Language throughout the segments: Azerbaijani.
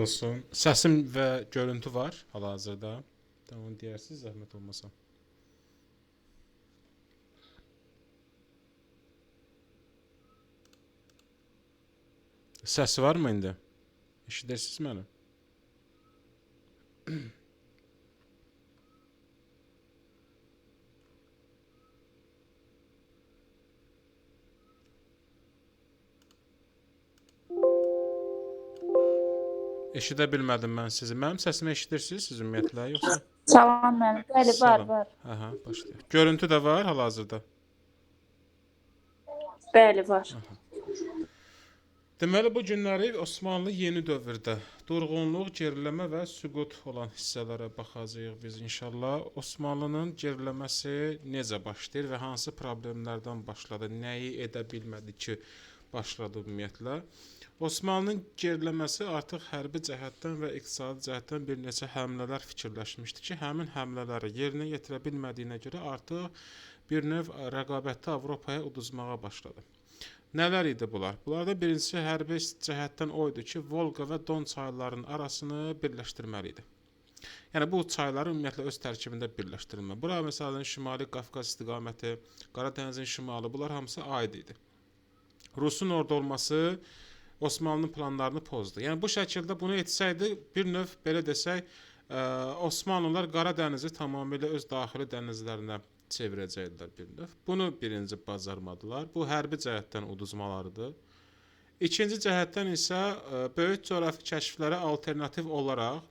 Olsun. Səsim və görüntü var hal-hazırda. Tamam deyərsiniz, zəhmət olmasa. Səs varmı indi? Eşidirsiniz məni? Eşidə bilmədim mən sizi. Mənim səsimi eşidirsiniz siz ümumiyyətlə, yoxsa? Salam mənim. Bəli, var, Salam. var. Aha, başlayaq. Görüntü də var hal-hazırda. Bəli, var. Deməli, bu günləri Osmanlı yeni dövrdə durğunluq, geriləmə və süqut olan hissələrə baxacağıq biz inşallah. Osmanlının geriləməsi necə başlayır və hansı problemlərdən başladı, nəyi edə bilmədi ki, başladı ümumiyyətlə. Osmanlının geriləməsi artıq hərbi cəhətdən və iqtisadi cəhətdən bir neçə həmlələr fikirləşmişdi ki, həmin həmlələri yerinə yetirə bilmədiyinə görə artıq bir növ rəqabətdə Avropaya uduzmağa başladı. Nələr idi bunlar? Bunlardan birincisi hərbi cəhətdən o idi ki, Volqa və Don çaylarının arasını birləşdirməli idi. Yəni bu çayları ümumiyyətlə öz tərkibində birləşdirilmə. Bura məsələn Şimali Qafqaz istiqaməti, Qaradənizin şimalı, bunlar hamısı aid idi. Rusun orada olması Osmanlının planlarını pozdu. Yəni bu şəkildə bunu etsəydi, bir növ belə desək, Osmanlılar Qaradənizi tamamilə öz daxili dənizlərinə çevirəcəkdilər bir növ. Bunu birinci bacarmadılar. Bu hərbi cəhətdən uduzmalarıdır. İkinci cəhətdən isə böyük coğrafi kəşflərə alternativ olaraq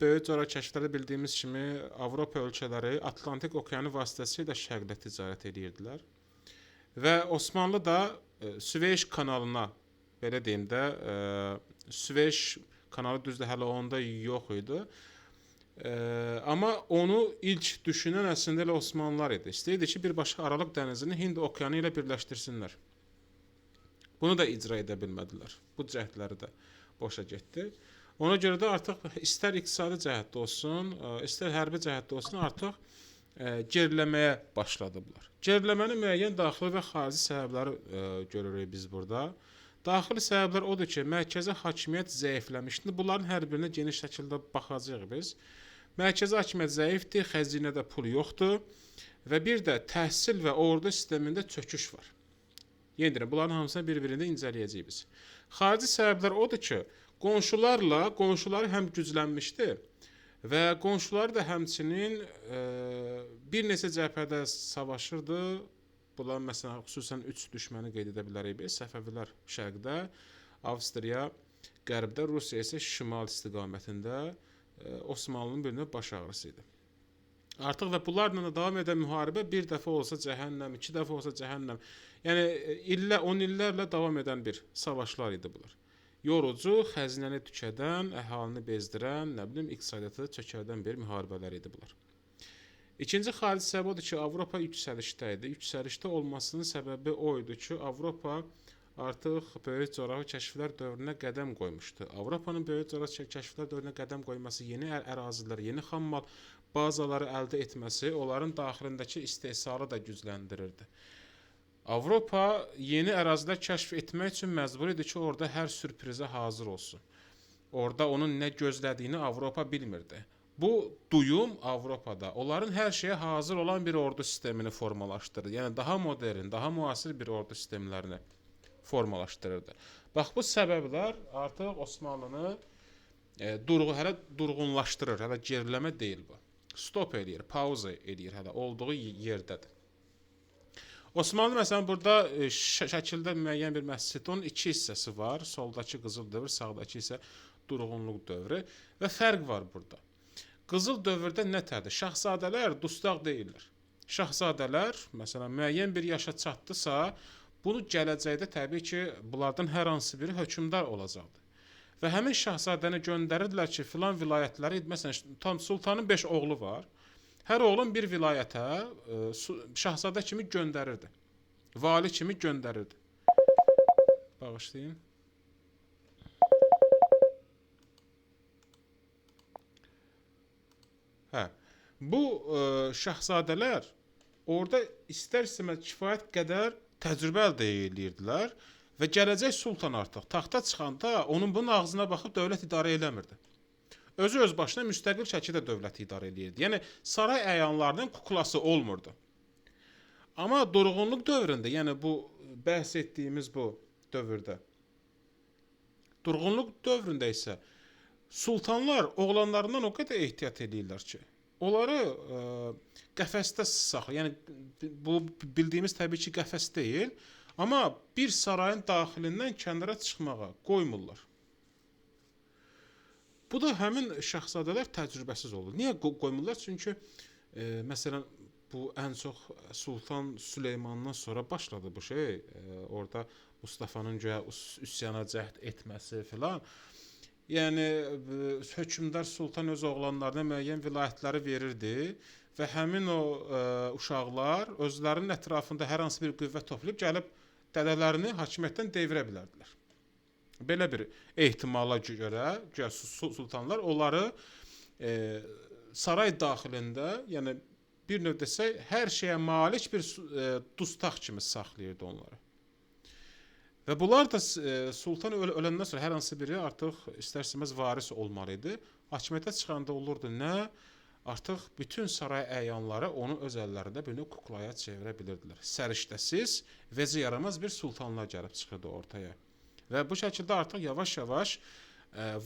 böyük coğrafi kəşfləri bildiyimiz kimi Avropa ölkələri Atlantik okeanı vasitəsilə şərqlə ticarət edirdilər. Və Osmanlı da Süveyş kanalına, belə deyim də, Süveyş kanalı düzdür hələ onda yox idi. Amma onu ilk düşünən əslində elə Osmanlılar idi. İstəyirdi ki, birbaşa Aralıq dənizini Hind okeanı ilə birləşdirsinlər. Bunu da icra edə bilmədilər. Bu cəhdləri də boşa getdi. Ona görə də artıq istər iqtisadi cəhətdə olsun, istər hərbi cəhətdə olsun, artıq geriləməyə başladılar. Geriləmənin müəyyən daxili və xarici səbəbləri görürük biz burada. Daxili səbəblər odur ki, mərkəzi hakimiyyət zəifləmişdi. Bunların hər birinə geniş şəkildə baxacağıq biz. Mərkəzi hakimiyyət zəifdir, xəzinədə pul yoxdur və bir də təhsil və ordu sistemində çöküş var. Yenə deyirəm, bunların hamısını bir-birində incələyəcəyik biz. Xarici səbəblər odur ki, qonşuları həm güclənmişdi və qonşuları da həmçinin bir neçə cəbhədə savaşırdı. Bunlar məsələn xüsusən 3 düşməni qeyd edə bilərik biz. Səfəvilər şərqdə, Avstriya qərbdə, Rusiya isə şimal istiqamətində Osmanlının bir növ baş ağrısı idi. Artıq və bunlarla davam edən müharibə bir dəfə olsa cəhənnəm, 2 dəfə olsa cəhənnəm. Yəni 10 illərlə davam edən bir savaşlar idi bunlar. Yorucu, xəzinəni tükədən, əhalini bezdirən, iqtisadiyyatı çökərdən bir müharibələr idi bunlar. İkinci xarici səbəb odur ki, Avropa yüksəlişdə idi. Yüksəlişdə olmasının səbəbi o idi ki, Avropa artıq böyük coğrafi kəşflər dövrünə qədəm qoymuşdu. Avropanın böyük coğrafi kəşflər dövrünə qədəm qoyması, yeni ərazilər, yeni xammal bazaları əldə etməsi onların daxilindəki istehsalı da gücləndirirdi. Avropa yeni ərazilər kəşf etmək üçün məcbur idi ki, orada hər sürprizə hazır olsun. Orada onun nə gözlədiyini Avropa bilmirdi. Bu duyum Avropada onların hər şeyə hazır olan bir ordu sistemini formalaşdırır. Yəni daha modern, daha müasir bir ordu sistemlərini formalaşdırırdı. Bax bu səbəblər artıq Osmanlını hələ durğunlaşdırır. Hələ geriləmə deyil bu. Stop eləyir, pauza eləyir, hələ olduğu yerdədir. Osmanlı məsələn burada şəkildə müəyyən bir məsciddə onun 2 hissəsi var. Soldakı qızıl dövr, sağdakı isə durğunluq dövrü və fərq var burada. Qızıl dövrdə nətərdir? Şahzadələr dustaq deyirlər. Şahzadələr, məsələn, müəyyən bir yaşa çatdısa, bunu gələcəkdə təbii ki, bunlardan hər hansı biri hökmdar olacaqdır. Və həmin şahzadəni göndərirdilər ki, filan vilayətləri, məsələn, sultanın 5 oğlu var. Hər oğlun bir vilayətə şahzadə kimi göndərirdi. Vali kimi göndərirdi. Bağışlayın. Bu şahzadələr orada istər-istəməz kifayət qədər təcrübə əldə edirdilər Və gələcək sultan artıq taxta çıxanda onun bunun ağzına baxıb dövlət idarə eləmirdi. Özü öz başına müstəqil şəkildə dövləti idarə edirdi. Yəni saray əyanlarının kuklası olmurdu. Amma durğunluq dövründə, yəni bu bəhs etdiyimiz bu dövrdə, durğunluq dövründə isə sultanlar oğlanlarından o qədər ehtiyat edirlər ki, onları qəfəsdə saxlayır. Yəni bu bildiyimiz təbii ki qəfəs deyil, amma bir sarayın daxilindən kənara çıxmağa qoymurlar. Bu da həmin şahzadələr təcrübəsiz olur. Niyə qoymurlar? Çünki məsələn bu ən çox Sultan Süleymandan sonra başladı bu şey. Orada Mustafanın güya üsyana cəhd etməsi filan. Yəni hökmdar sultan öz oğlanlarına müəyyən vilayətləri verirdi və həmin o uşaqlar özlərinin ətrafında hər hansı bir qüvvət toplayıb gəlib dədələrini hakimiyyətdən devirə bilərdilər. Belə bir ehtimala görə sultanlar onları saray daxilində, yəni bir növ desək, hər şeyə malik bir dustaq kimi saxlayırdı onları. Və bunlar da sultan öləndən sonra hər hansı biri artıq istər-istəməz varis olmalı idi. Hakimiyyətə çıxanda olurdu nə? Artıq bütün saray əyanları onu öz əllərində bir növ kuklaya çevirə bilirdilər. Səriştəsiz, veci yaramaz bir sultanlar gəlib çıxırdı ortaya. Və bu şəkildə artıq yavaş-yavaş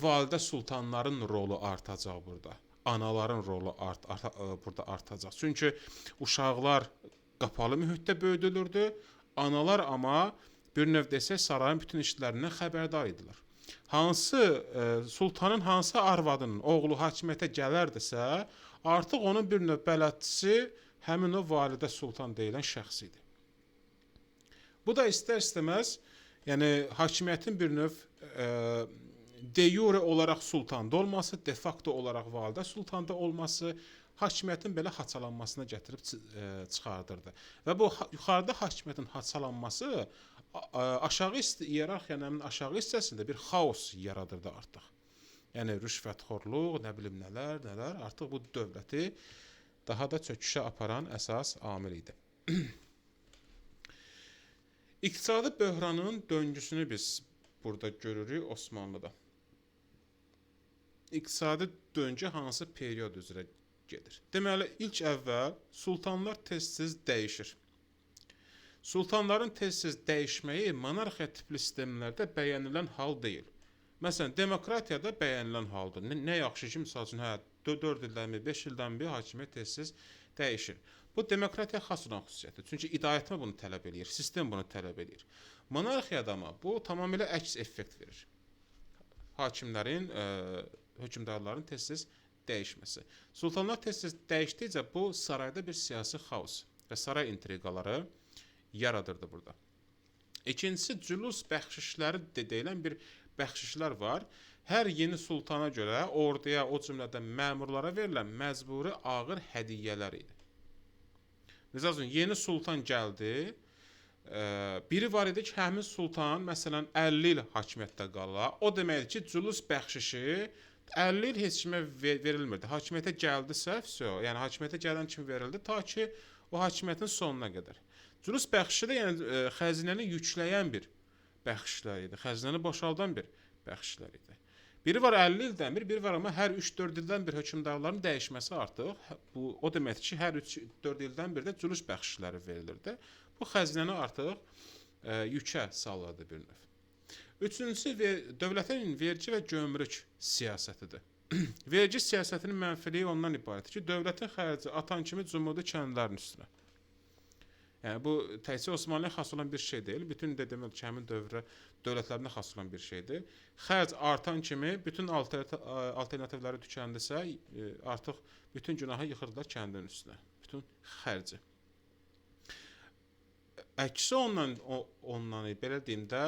validə sultanların rolu artacaq burada. Anaların rolu burada artacaq. Çünki uşaqlar qapalı mühitdə böyüdülürdü. Analar amma bir növ desək sarayın bütün işlərindən xəbərdar idilər. Hansı sultanın hansı arvadının oğlu hakimiyyətə gələrdisə, artıq onun bir növ bələdçisi həmin o validə sultan deyilən şəxs idi. Bu da istər-istəməz, yəni hakimiyyətin bir növ de jure olaraq sultanda olması, de facto olaraq validə sultanda olması hakimiyyətin belə haçalanmasına gətirib çıxardırdı. Və bu yuxarıda hakimiyyətin haçalanması aşağı iyerarxiyanın aşağı hissəsində bir xaos yaradırdı artıq. Yəni rüşvətxorluq, nə bilim nələr artıq bu dövləti daha da çöküşə aparan əsas amil idi. İqtisadi böhranın döngüsünü biz burada görürük Osmanlıda. İqtisadi döngü hansı period üzrə gedir? Deməli, ilk əvvəl sultanlar tez-tez dəyişir. Sultanların tez-tez dəyişməyi monarxiya tipli sistemlərdə bəyənilən hal deyil. Məsələn, demokratiyada bəyənilən haldır. Nə yaxşı ki, misal üçün, 4 ildən bir, 5 ildən bir hakimiyyət tez-tez dəyişir. Bu demokratiya xas olan xüsusiyyətdir. Çünki idarəetmə bunu tələb edir, sistem bunu tələb edir. Monarxiyada amma bu tamamilə əks effekt verir. Hakimlərin, hökmdarların tez-tez dəyişməsi. Sultanlar tez-tez dəyişdikcə bu sarayda bir siyasi xaos və saray intriqaları yaradırdı burada. İkincisi, cülus bəxşişləri deyilən bir bəxşişlər var. Hər yeni sultana görə orduya, o cümlədən məmurlara verilən məcburi ağır hədiyyələr idi. Məsələn, yeni sultan gəldi, biri var idi ki, həmin sultan, məsələn, 50 il hakimiyyətdə qala. O deməkdir ki, cülus bəxşişi 50 il heç kimə verilmirdi. Hakimiyyətə gəldisə, yəni hakimiyyətə gələn kimi verildi, ta ki, o hakimiyyətin sonuna qədər. Cülus bəxşişi də yəni xəzinəni yükləyən bir bəxşişlər idi. Xəzinəni boşaldan bir bəxşişlər idi. Biri var 50 ildən bir, biri var amma hər 3-4 ildən bir hökmdarların dəyişməsi artıq. Bu o deməkdir ki, hər 3-4 ildən bir də cülus bəxşişləri verilirdi. Bu xəzinəni artıq yükə salırdı bir növ. Üçüncüsü dövlətin vergi və gömrük siyasətidir. Vergi siyasətinin mənfiliyi ondan ibarətdir ki, dövlətin xərci atan kimi cumhurda kəndlərin üstünə. Yəni bu təkcə Osmanlıya xas olan bir şey deyil, bütün demək ki, həmin dövlətlərinə xas olan bir şeydir. Xərc artan kimi bütün alternativləri tükəndisə, artıq bütün günahı yıxırdılar kəndin üstünə, bütün xərci. Əksi ondan belə deyim də,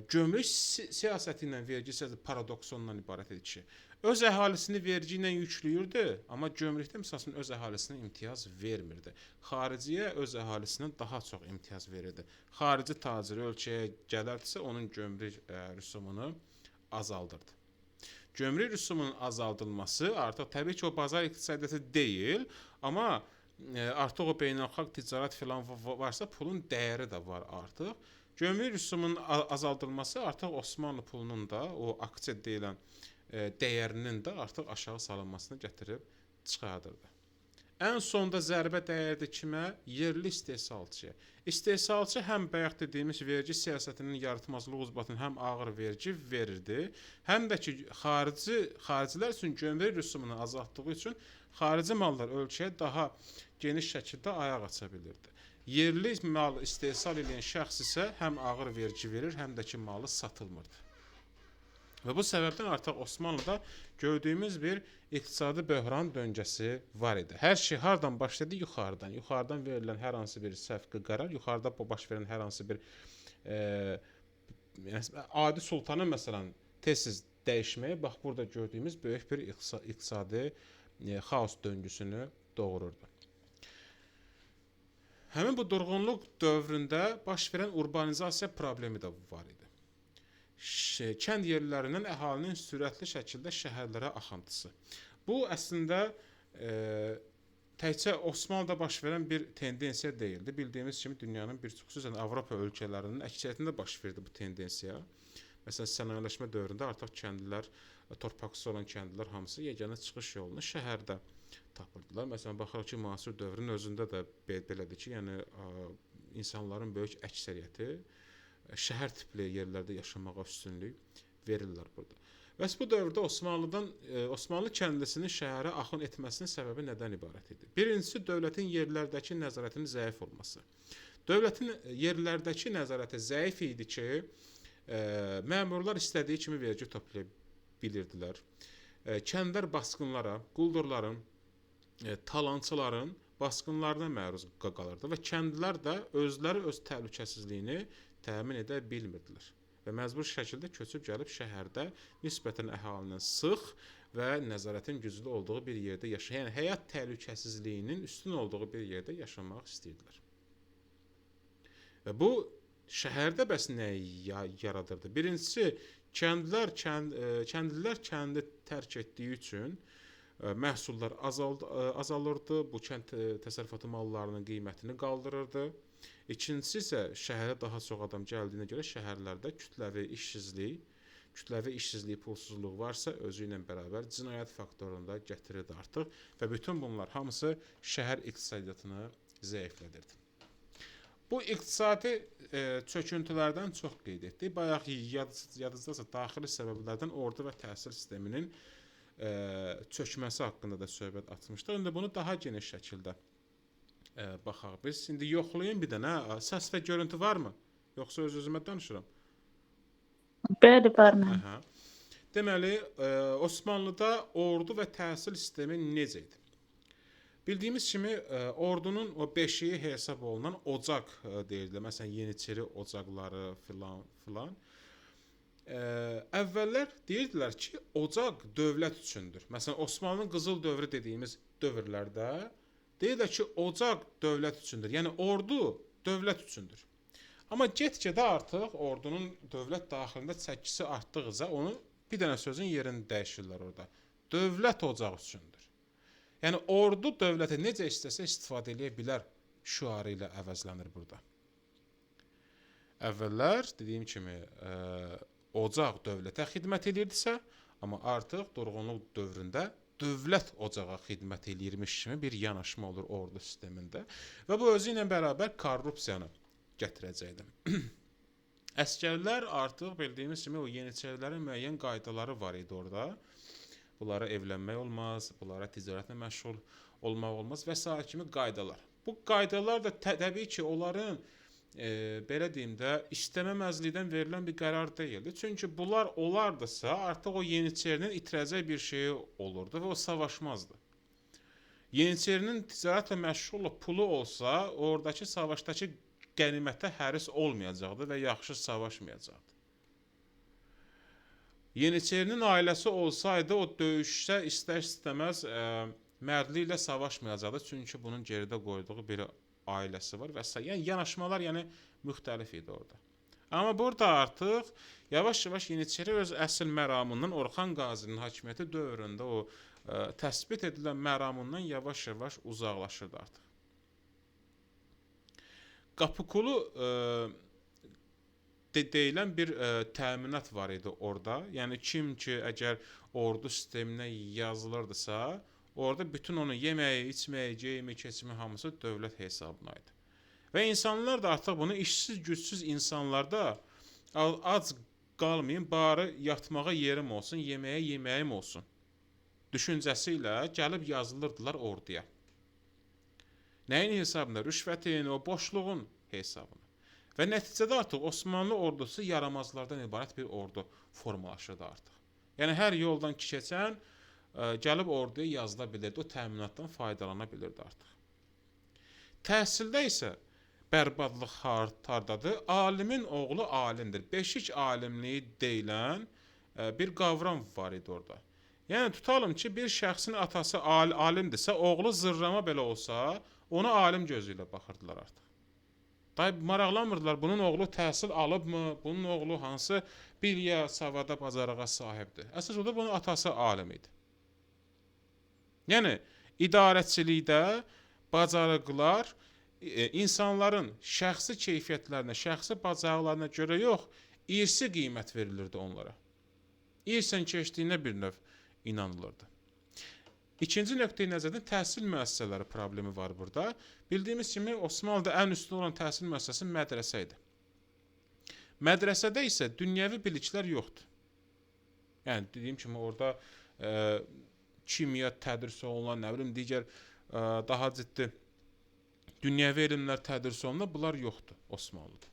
gömrük siyasəti ilə vergi siyasəti paradoksu ondan ibarət edir ki, öz əhalisini vergi ilə yükləyirdi, amma gömrükdə məsələn öz əhalisinə imtiyaz vermirdi. Xariciyə öz əhalisinə daha çox imtiyaz verirdi. Xarici taciri ölkəyə gələrdisə, onun gömrük rüsumunu azaldırdı. Gömrük rüsumunun azaldılması artıq təbii ki, o bazar iqtisadiyyatı deyil, amma artıq o beynəlxalq ticarət filan varsa, pulun dəyəri də var artıq. Gömrük rüsumunun azaldılması artıq Osmanlı pulunun da o aksiya deyilən dəyərinin də artıq aşağı salınmasını gətirib çıxardırdı. Ən sonda zərbə dəyərdi kimə? Yerli istehsalçıya. İstehsalçı həm bayaq dediyimiz vergi siyasətinin yaratmazlığı ucbatının həm ağır vergi verirdi, həm də ki xaricilər üçün gömrük rüsumunu azaltdığı üçün xarici mallar ölkəyə daha geniş şəkildə ayaq aça bilirdi. Yerli mal istehsal edən şəxs isə həm ağır vergi verir, həm də ki malı satılmırdı. Və bu səbəbdən artıq Osmanlıda gördüyümüz bir iqtisadi böhran döngəsi var idi. Hər şey hardan başladı? Yuxarıdan. Yuxarıdan verilən hər hansı bir səfqi qərar, yuxarıda baş verən hər hansı bir adi sultanın məsələn tez-tez dəyişməyi bax burada gördüyümüz böyük bir iqtisadi xaos döngüsünü doğururdu. Həmin bu durğunluq dövründə baş verən urbanizasiya problemi də var idi. Kənd yerlərindən əhalinin sürətli şəkildə şəhərlərə axıntısı. Bu əslində təkcə Osmanlıda baş verən bir tendensiya deyildi. Bildiyimiz kimi dünyanın xüsusən Avropa ölkələrinin əksəriyyətində baş verdi bu tendensiya. Məsələn, sənayeləşmə dövründə artıq kəndlilər, torpaqsız olan kəndlilər hamısı yeganə çıxış yolunu şəhərdə tapırdılar. Məsələn, baxırıq ki, müasir dövrün özündə də belədir ki, yəni insanların böyük əksəriyyəti şəhər tipli yerlərdə yaşamağa üstünlük verirlər burada. Bəs bu dövrdə Osmanlı kəndlisinin şəhərə axın etməsinin səbəbi nədən ibarət idi? Birincisi, dövlətin yerlərdəki nəzarətinin zəif olması. Dövlətin yerlərdəki nəzarəti zəif idi ki, məmurlar istədiyi kimi vergi toplaya bilirdilər. Kəndlər basqınlara, quldurların, talançıların basqınlarına məruz qalırdı və kəndlilər də özləri öz təhlükəsizliyini təmin edə bilmirdilər və məcbur şəkildə köçüb gəlib şəhərdə nisbətən əhalinin sıx və nəzarətin güclü olduğu bir yerdə yaşayan, yəni həyat təhlükəsizliyinin üstün olduğu bir yerdə yaşamaq istəyirdilər. Və bu şəhərdə bəs nə yaradırdı? Birincisi, kəndlilər kəndi tərk etdiyi üçün məhsullar azalırdı, bu kənd təsərrüfatı mallarının qiymətini qaldırırdı. İkincisi isə şəhərə daha çox adam gəldiyinə görə şəhərlərdə kütləvi işsizlik, pulsuzluq varsa özü ilə bərabər cinayət faktorunu da gətirirdi artıq və bütün bunlar hamısı şəhər iqtisadiyyatını zəiflədirdi. Bu iqtisadi çöküntülərdən çox qeyd etdik. Bayaq yadınızdadsa daxili səbəblərdən ordu və təhsil sisteminin çökməsi haqqında da söhbət açmışdıq. İndi bunu daha geniş şəkildə baxaq biz. İndi yoxlayın bir dənə. Səs və görüntü varmı? Yoxsa öz-özümə danışıram? Bəli, var mənim. Deməli, Osmanlıda ordu və təhsil sistemi necə idi? Bildiyimiz kimi ordunun o beşiyi hesab olunan ocaq deyildi. Məsələn, Yeniçeri ocaqları filan. Əvvəllər deyirdilər ki, ocaq dövlət üçündür. Məsələn, Osmanlının qızıl dövrü dediyimiz dövrlərdə deyirlər ki, ocaq dövlət üçündür. Yəni, ordu dövlət üçündür. Amma get-gedə artıq ordunun dövlət daxilində çəkisi artdıqca onu bir dənə sözün yerini dəyişirlər orada. Dövlət ocaq üçündür. Yəni, ordu dövlətə necə istəsə istifadə edə bilər şüarı ilə əvəzlənir burada. Əvvəllər, dediyim kimi, ocaq dövlətə xidmət edirdisə, amma artıq durğunluq dövründə dövlət ocağa xidmət edirmiş kimi bir yanaşma olur ordu sistemində və bu özü ilə bərabər korrupsiyanı gətirəcəkdi. Əskərlər artıq bildiyimiz kimi o yeniçərilərin müəyyən qaydaları var idi orada. Bunlara evlənmək olmaz, bunlara ticarətlə məşğul olmaq olmaz və s. kimi qaydalar. Bu qaydalar da təbii ki, onların belə deyim də istəməməzlikdən verilən bir qərar deyildi. Çünki bunlar olardısa artıq o yeniçərinin itirəcək bir şeyi olurdu və o savaşmazdı. Yeniçərinin ticarətlə məşğul pulu olsa, oradakı savaşdakı qənimətə həris olmayacaqdı və yaxşı savaşmayacaqdı. Yeniçərinin ailəsi olsaydı, o döyüşdə istər-istəməz mərdliklə savaşmayacaqdı. Çünki bunun geridə qoyduğu bir ailəsi var və s. Yəni, yanaşmalar müxtəlif idi orada. Amma burada artıq yavaş-yavaş Yeniçəri öz əsl məramından Orxan Qazinin hakimiyyəti dövründə o təsbit edilən məramından yavaş-yavaş uzaqlaşırdı artıq. Qapıqulu deyilən bir təminat var idi orada. Yəni kim ki əgər ordu sisteminə yazılırdısa, orada bütün onun yeməyi, içməyi, geyimi, keçimi hamısı dövlət hesabına idi. Və insanlar da artıq bunu işsiz, gücsüz insanlar da ac qalmayın, bari yatmağa yerim olsun, yeməyə yeməyim olsun düşüncəsi ilə gəlib yazılırdılar orduya. Nəyin hesabına? Rüşvətin, o boşluğun hesabına. Və nəticədə artıq Osmanlı ordusu yaramazlardan ibarət bir ordu formalaşırdı artıq. Yəni hər yoldan keçən gəlib orduya yazıla bilirdi, o təminatdan faydalana bilirdi artıq. Təhsildə isə bərbadlıq hardadır? Alimin oğlu alimdir. Beşik alimliyi deyilən bir qavram var idi orada. Yəni tutalım ki, bir şəxsin atası alimdirsə, oğlu zırrama belə olsa, ona alim gözü ilə baxırdılar artıq. Maraqlanmırdılar, bunun oğlu təhsil alıbmı, bunun oğlu hansı biliyə, savada, bacarığa sahibdir. Əsas odur, bunun atası alim idi. Yəni, idarəçilikdə bacarıqlar insanların şəxsi keyfiyyətlərinə, şəxsi bacarıqlarına görə yox, irsi qiymət verilirdi onlara. İrsən keçdiyinə bir növ inanılırdı. İkinci nöqteyi nəzərdən təhsil müəssisələri problemi var burada. Bildiyimiz kimi Osmanlıda ən üstün olan təhsil müəssisəsi mədrəsə idi. Mədrəsədə isə dünyəvi biliklər yoxdur. Yəni dediyim kimi orada kimya tədris olunan, nə bilim digər daha ciddi dünyəvi elmlər tədris olunan bunlar yoxdur Osmanlıda.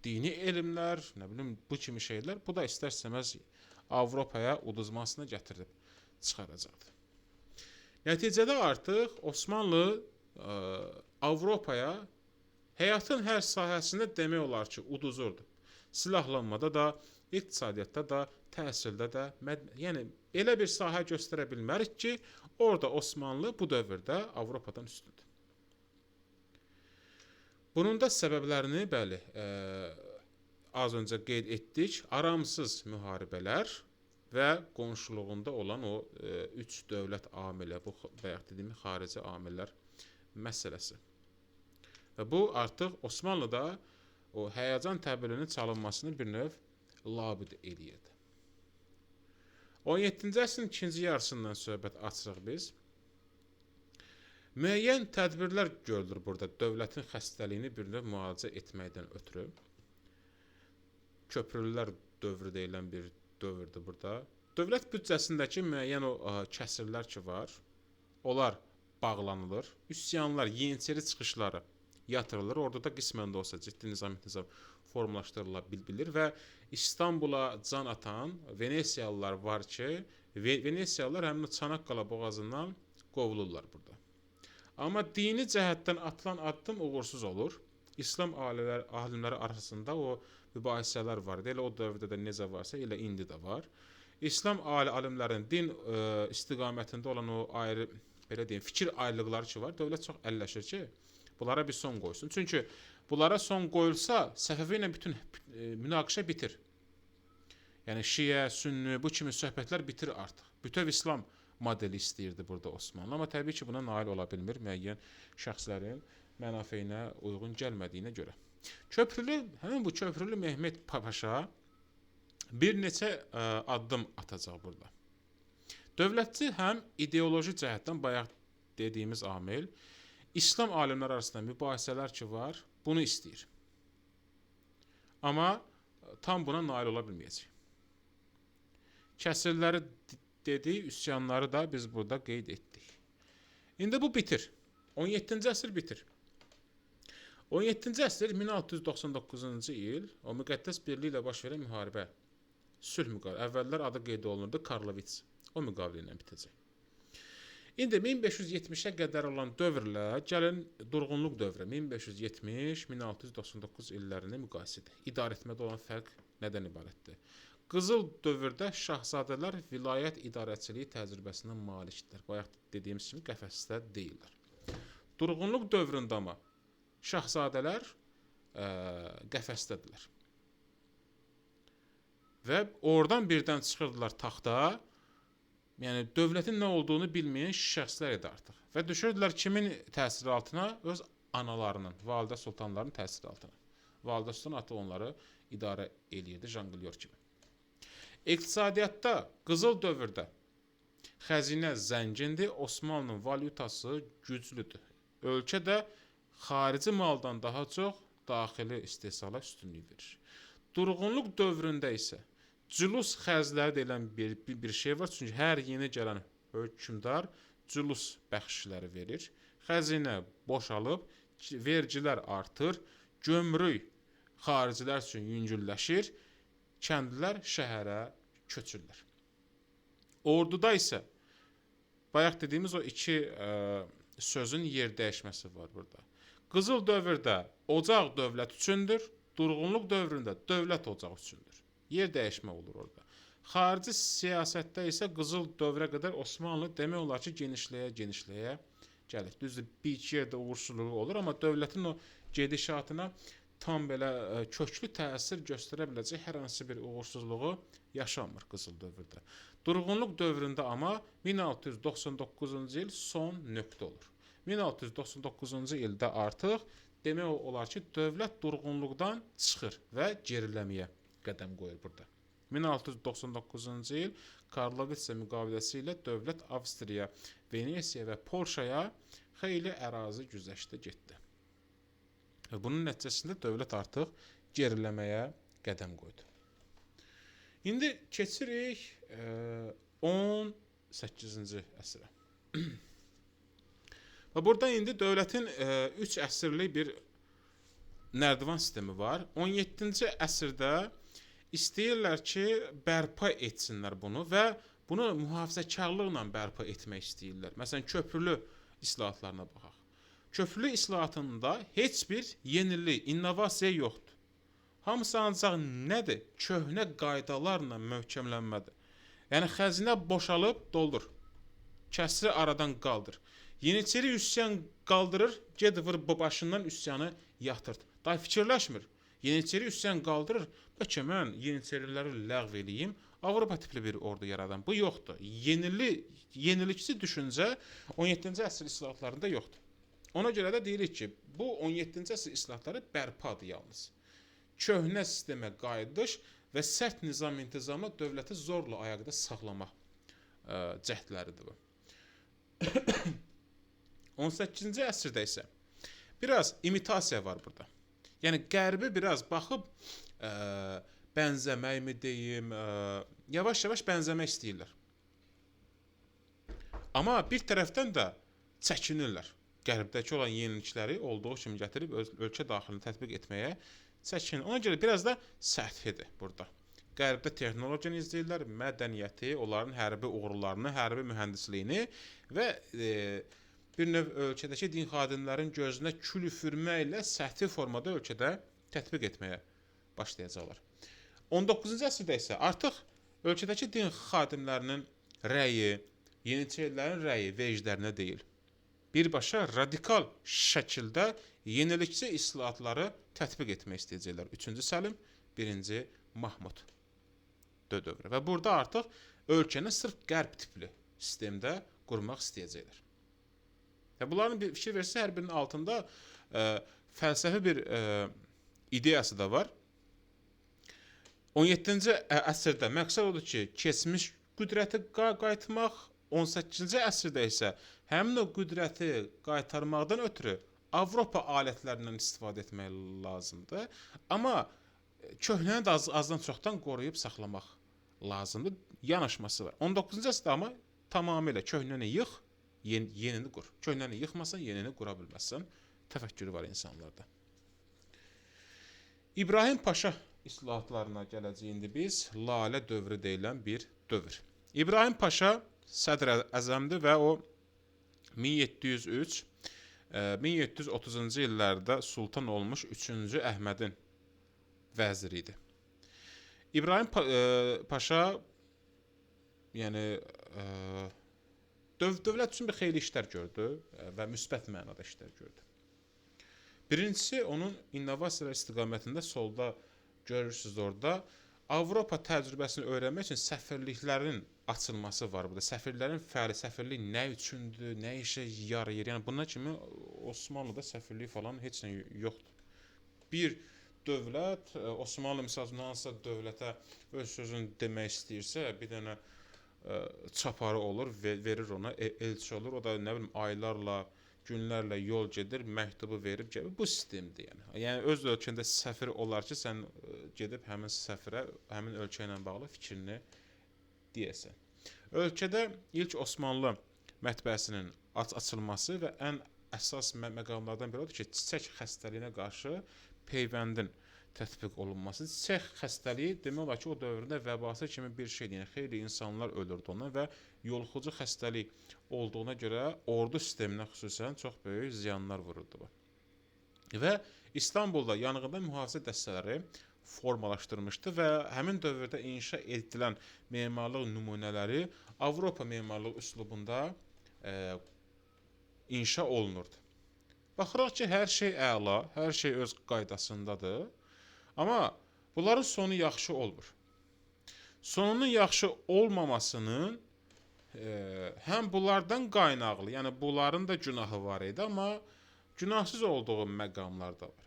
Dini elmlər, nə bilim bu kimi şeylər, bu da istər-istəməz Avropaya uduzmasına gətirib çıxaracaqdır. Nəticədə artıq Osmanlı Avropaya həyatın hər sahəsində demək olar ki, uduzurdu. Silahlanmada da, iqtisadiyyatda da, təhsildə də, yəni elə bir sahə göstərə bilmərik ki, orada Osmanlı bu dövrdə Avropadan üstündür. Bunun da səbəblərini, bəli, az öncə qeyd etdik, aramsız müharibələr və qonşuluğunda olan o üç dövlət amili, bu bayaq dediyim xarici amillər məsələsi. Və bu artıq Osmanlıda o həyəcan təbilinin çalınmasını bir növ labüd eləyirdi. 17-ci əsrin ikinci yarısından söhbət açırıq biz. Müəyyən tədbirlər görülür burada dövlətin xəstəliyini bir növ müalicə etməkdən ötürü. Köprülülər dövrü deyilən bir dövrdür burada. Dövlət büdcəsindəki müəyyən o kəsirlər ki var, onlar bağlanılır. Üsyanlar, yeniçeri çıxışları yatırılır. Orada da qismən də olsa ciddi nizam formalaşdırıla bilir və İstanbula can atan Venesiyalılar var ki, Venesiyalılar həmin Çanaqqala boğazından qovulurlar burada. Amma dini cəhətdən atılan addım uğursuz olur. İslam alimləri arasında o mübahisələr var. Elə o dövrdə də necə varsa, elə indi də var. İslam alimlərinin din istiqamətində olan o ayrı, belə deyim, fikir ayrılıqları ki var, dövlət çox əlləşir ki, bunlara bir son qoysun. Çünki bunlara son qoyulsa, Səfəvi ilə bütün münaqişə bitir. Yəni Şiə, Sünni, bu kimi söhbətlər bitir artıq. Bütöv İslam modeli istəyirdi burada Osmanlı. Amma təbii ki, buna nail ola bilmir müəyyən şəxslərin mənafeyinə uyğun gəlmədiyinə görə. Həmin bu köprülü Mehmet Paşa bir neçə addım atacaq burada. Dövlətçi həm ideoloji cəhətdən bayaq dediyimiz amil, İslam alimləri arasında mübahisələr ki var, bunu istəyir. Amma tam buna nail ola bilməyəcək. Kəsirləri dediyi üsyanları da biz burada qeyd etdik. İndi bu bitir. 17-ci əsr bitir. 17-ci əsr 1699-cu il o müqəddəs birliyi ilə baş verən müharibə, sülh müqaviləsi. Əvvəllər adı qeyd olunurdu Karloviç. O müqavilə ilə bitəcək. İndi 1570-ə qədər olan dövrlə gəlin durğunluq dövrü 1570-1699 illərini müqayisə edək. İdarəetmədə olan fərq nədən ibarətdir? Qızıl dövrdə şahzadələr vilayət idarəçiliyi təcrübəsindən malikdirlər. Bayaq dediyimiz kimi qəfəsdə deyirlər. Durğunluq dövründə amma şahzadələr qəfəsdədirlər. Və oradan birdən çıxırdılar taxta, yəni dövlətin nə olduğunu bilməyən şəxslər idi artıq. Və düşürdülər kimin təsiri altına? Öz analarının, validə sultanların təsiri altına. Valide Sultan artıq onları idarə eləyirdi, janglyor kimi. İqtisadiyyatda qızıl dövrdə xəzinə zəngindir, Osmanlının valyutası güclüdür. Ölkədə xarici maldan daha çox daxili istehsala üstünlük verir. Durğunluq dövründə isə cülus xərcləri deyilən bir şey var. Çünki hər yeni gələn hökmdar cülus bəxşləri verir. Xəzinə boşalıb, vergilər artır, gömrük xaricilər üçün yüngülləşir, kəndlilər şəhərə köçürlər. Orduda isə bayaq dediyimiz o iki sözün yer dəyişməsi var burada. Qızıl dövrdə ocaq dövlət üçündür, durğunluq dövründə dövlət ocaq üçündür. Yer dəyişmə olur orada. Xarici siyasətdə isə qızıl dövrə qədər Osmanlı demək olar ki, genişləyə gəlir. Düzdür, bir-iki yerdə uğursuzluğu olur, amma dövlətin o gedişatına tam belə köklü təsir göstərə biləcək hər hansı bir uğursuzluğu yaşanmır qızıl dövrdə. Durğunluq dövründə amma 1699-cu il son nöqtə olur. 1699-cu ildə artıq demək olar ki, dövlət durğunluqdan çıxır və geriləməyə qədəm qoyur burada. 1699-cu il Karlovitsa müqaviləsi ilə dövlət Avstriya, Venesiya və Polşaya xeyli ərazi güzəştə getdi. Və bunun nəticəsində dövlət artıq geriləməyə qədəm qoydu. İndi keçirik 18-ci əsrə. Və burada indi dövlətin 3 əsrlik bir nərdivan sistemi var. 17-ci əsrdə istəyirlər ki, bərpa etsinlər bunu və bunu mühafizəkarlıqla bərpa etmək istəyirlər. Məsələn, köprülü islahatlarına baxaq. Köprülü islahatında heç bir yenilik, innovasiya yoxdur. Hamısı ancaq nədir? Köhnə qaydalarla möhkəmlənmədir. Yəni, xəzinə boşalıb doldur. Kəsri aradan qaldır. Yeniçeri üsyan qaldırır, ged vır başından üsyanı yatırdı. Daha fikirləşmir. Yeniçeri üsyan qaldırır, bəlkə mən yeniçeriləri ləğv eləyim, Avropa tipli bir ordu yaradan. Bu yoxdur. Yenilikçi düşüncə 17-ci əsr islahatlarında yoxdur. Ona görə də deyirik ki, bu 17-ci əsr islahatları bərpadır yalnız. Köhnə sistemə qayıdış və sərt nizam-intizamla dövləti zorla ayaqda saxlamaq cəhdləridir bu. 18-ci əsrdə isə biraz imitasiya var burada. Yəni, qərbi biraz baxıb bənzəməkmi deyim, yavaş-yavaş bənzəmək istəyirlər. Amma bir tərəfdən də çəkinirlər. Qərbdəki olan yenilikləri olduğu kimi gətirib ölkə daxilində tətbiq etməyə çəkinir. Ona görə biraz da səthidir burada. Qərbdə texnologiyanı izləyirlər, mədəniyyəti, onların hərbi uğurlarını, hərbi mühəndisliyini və bir növ ölkədəki din xadimlərin gözünə kül üfürməklə səthi formada ölkədə tətbiq etməyə başlayacaqlar. 19-cu əsrdə isə artıq ölkədəki din xadimlərinin rəyi, yeniçerilərin rəyi veclərinə deyil. Birbaşa radikal şəkildə yenilikçi islahatları tətbiq etmək istəyəcəklər. 3-cü Səlim, 1-ci Mahmud dövrü. Və burada artıq ölkəni sırf qərb tipli sistemdə qurmaq istəyəcəklər. Və bunların bir fikir versə, hər birinin altında fəlsəfi bir ideyası da var. 17-ci əsrdə məqsəd odur ki, keçmiş qüdrəti qayıtmaq, 18-ci əsrdə isə həmin o qüdrəti qaytarmaqdan ötürü Avropa alətlərindən istifadə etmək lazımdır. Amma köhnəni də azdan çoxdan qoruyub saxlamaq lazımdır. Yanaşması var. 19-cu əsrdə amma tamamilə köhnəni yıx, yenini qur. Köhnəni yıxmasan, yenini qura bilməzsən. Təfəkkürü var insanlarda. İbrahim Paşa islahatlarına gələcəyik indi biz. Lalə dövrü deyilən bir dövr. İbrahim Paşa sədr əzəmdir və o 1730-cu illərdə sultan olmuş 3-cü Əhmədin vəziri idi. İbrahim Paşa yəni dövlət üçün bir xeyli işlər gördü və müsbət mənada işlər gördü. Birincisi, onun innovasiyalar istiqamətində solda görürsünüz orada Avropa təcrübəsini öyrənmək üçün səfirliklərin açılması var burada. Səfirlərin fəali, səfirlik nə üçündür, nə işə yarayır? Yəni bundan kimi Osmanlıda səfirlik falan heç nə yoxdur. Bir dövlət, Osmanlı məsələn hansısa dövlətə öz sözünü demək istəyirsə, bir dənə çaparı olur, verir ona, elçi olur. O da nə bilim aylarla, günlərlə yol gedir, məktubu verib gəlir. Bu sistemdir yəni. Yəni öz ölkəndə səfir olar ki, sən gedib həmin səfirə, həmin ölkə ilə bağlı fikrini deyəsən. Ölkədə ilk Osmanlı mətbəəsinin açılması və ən əsas məqamlardan biri odur ki, çiçək xəstəliyinə qarşı peyvəndin tətbiq olunması. Çiçək xəstəliyi demək olar ki, o dövrdə vəbası kimi bir şeydir. Yəni xeyli insanlar ölürdü ondan və yoluxucu xəstəlik olduğuna görə ordu sisteminə xüsusən çox böyük ziyanlar vururdu bu. Və İstanbulda yanğından mühafizə dəstələri formalaşdırmışdı və həmin dövrdə inşa edilən memarlıq nümunələri Avropa memarlıq üslubunda inşa olunurdu. Baxıraq ki, hər şey əla, hər şey öz qaydasındadır. Amma bunların sonu yaxşı olmur. Sonunun yaxşı olmamasının həm bunlardan qaynaqlı, yəni bunların da günahı var idi, amma günahsız olduğu məqamlar da var.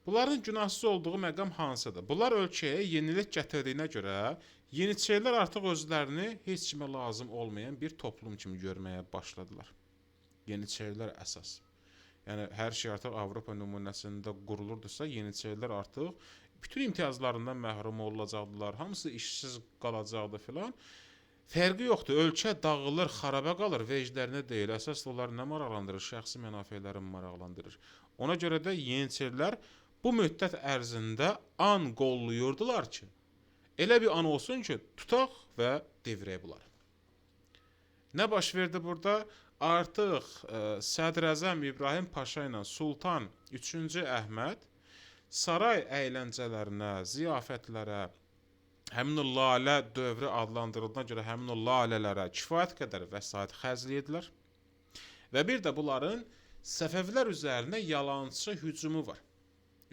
Bunların günahsız olduğu məqam hansıdır? Bunlar ölkəyə yenilik gətirdiyinə görə Yeniçerilər artıq özlərini heç kimə lazım olmayan bir toplum kimi görməyə başladılar. Yeniçerilər əsas. Yəni hər şey artıq Avropa nümunəsində qurulurdusa, Yeniçerilər artıq bütün imtiyazlarından məhrum olacaqdılar. Hamısı işsiz qalacaqdı filan. Fərqi yoxdur. Ölkə dağılır, xarabə qalır, veclərinə deyil. Əsas onları nə maraqlandırır? Şəxsi mənafelərini maraqlandırır. Ona görə də Yeniçerilər bu müddət ərzində an qolluyurdular ki, elə bir an olsun ki, tutaq və devirək bunları. Nə baş verdi burada? Artıq Sədr-Əzəm İbrahim Paşa ilə Sultan 3-cü Əhməd saray əyləncələrinə, ziyafətlərə, həmin o lalə dövrü adlandırıldığına görə həmin o lalələrə kifayət qədər vəsait xərcləyirdilər. Və bir də bunların Səfəvilər üzərinə yalançı hücumu var.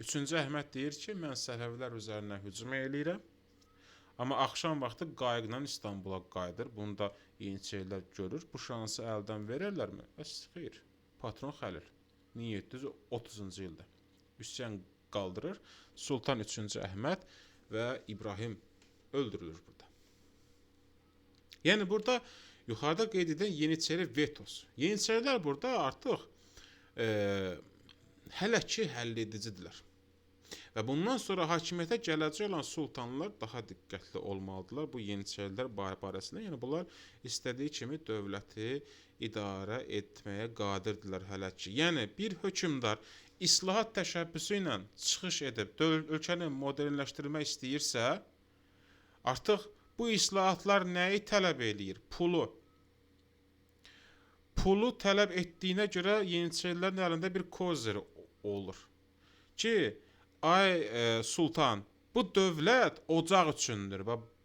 3-cü Əhməd deyir ki, mən Səfəvilər üzərinə hücum eləyirəm. Amma axşam vaxtı qayıqla İstanbula qayıdır. Bunu da Yeniçerilər görür. Bu şansı əldən verərlərmi? Xeyr. Patron Xəlil 1730-cu ildə üsyan qaldırır. Sultan 3-cü Əhməd və İbrahim öldürülür burada. Yəni burada yuxarıda qeyd edən Yeniçeri vetos. Yeniçerilər burada artıq hələ ki həll edicidirlər. Və bundan sonra hakimiyyətə gələcək olan sultanlar daha diqqətli olmalıdırlar bu Yeniçerilər barəsində. Yəni bunlar istədiyi kimi dövləti idarə etməyə qadirdirlər hələ ki. Yəni bir hökmdar islahat təşəbbüsü ilə çıxış edib ölkəni modernləşdirmək istəyirsə, artıq bu islahatlar nəyi tələb eləyir? Pulu. Pulu tələb etdiyinə görə Yeniçerilərin əlində bir kozer olur ki, ay sultan, bu dövlət ocaq üçündür.